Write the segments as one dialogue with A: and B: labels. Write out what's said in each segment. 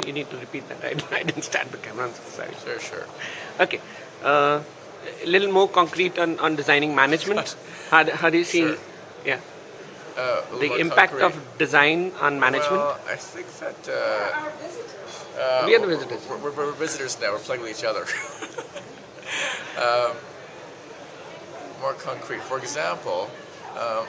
A: You need to repeat that. I didn't stand the camera. I'm so sorry.
B: Sure.
A: Okay. A little more concrete on designing management. How do you see,
B: Sure.
A: yeah,
B: A little
A: the
B: more
A: impact
B: concrete.
A: of design on management?
B: Well, I think that
A: We are the visitors.
B: we're visitors now. We're playing with each other. um, more concrete. For example,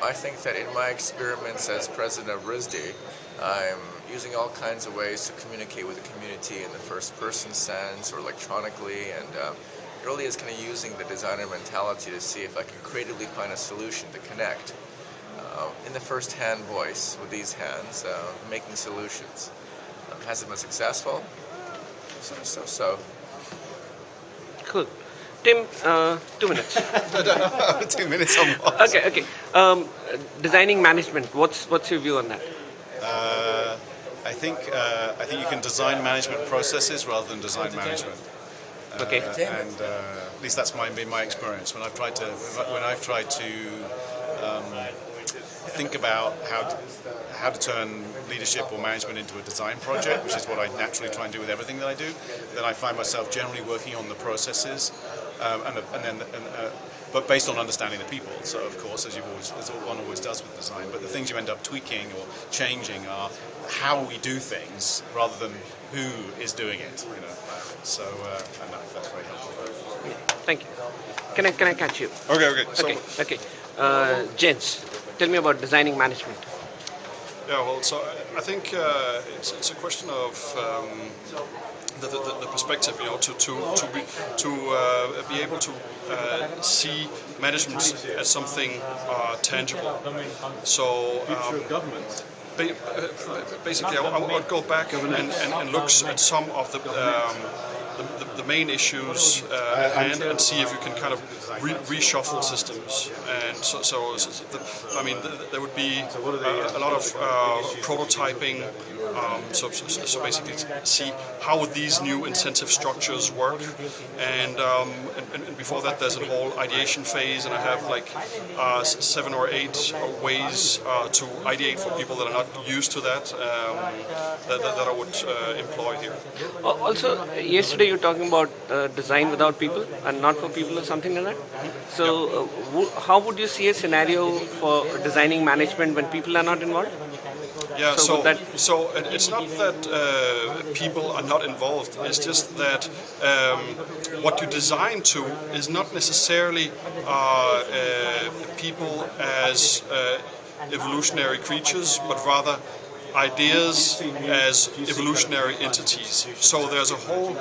B: I think that in my experiments as president of RISD, I'm using all kinds of ways to communicate with the community in the first-person sense or electronically, and it really is kind of using the designer mentality to see if I can creatively find a solution to connect in the first-hand voice with these hands, making solutions. Has it been successful? So.
A: Cool. Tim, 2 minutes.
C: 2 minutes on what?
A: Okay. Designing management. What's your view on that?
C: I think you can design management processes rather than design management.
A: Okay.
C: And at least that's been my experience when I've tried to think about how to turn leadership or management into a design project, which is what I naturally try and do with everything that I do. Then I find myself generally working on the processes, but based on understanding the people. So of course, as one always does with design, but the things you end up tweaking or changing are how we do things rather than who is doing it. So and that's very helpful.
A: Thank you. Can I catch you?
C: Okay. So,
A: Okay. Jens, tell me about designing management.
D: Yeah, well, so I think it's a question of the perspective, to be able to see management as something tangible. So basically, I would go back and look at some of the main issues at hand and see if you can kind of reshuffle systems. And there would be a lot of prototyping. So basically, see how these new incentive structures work. And before that, there's a whole ideation phase, and I have like 7 or 8 ways to ideate for people that are not used to that that I would employ here.
A: Also, yesterday you were talking about design without people and not for people or something like that. So, how would you see a scenario for designing management when people are not involved?
D: Yeah,
A: So
D: so it's not that people are not involved. It's just that what you design to is not necessarily people as evolutionary creatures, but rather ideas as evolutionary entities. So there's a whole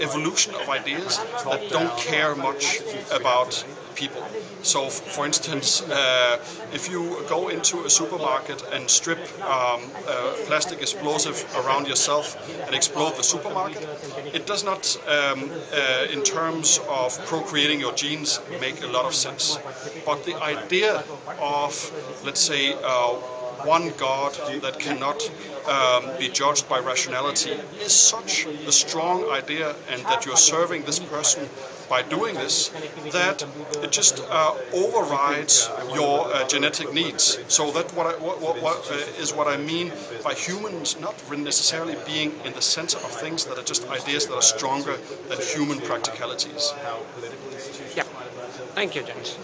D: evolution of ideas that don't care much about people. So, for instance, if you go into a supermarket and strip plastic explosive around yourself and explode the supermarket, it does not, in terms of procreating your genes, make a lot of sense. But the idea of, let's say, one God that cannot be judged by rationality is such a strong idea, and that you're serving this person by doing this, that it just overrides your genetic needs. So that what I mean by humans not necessarily being in the center of things that are just ideas that are stronger than human practicalities.
A: Yeah. Thank you, Jens.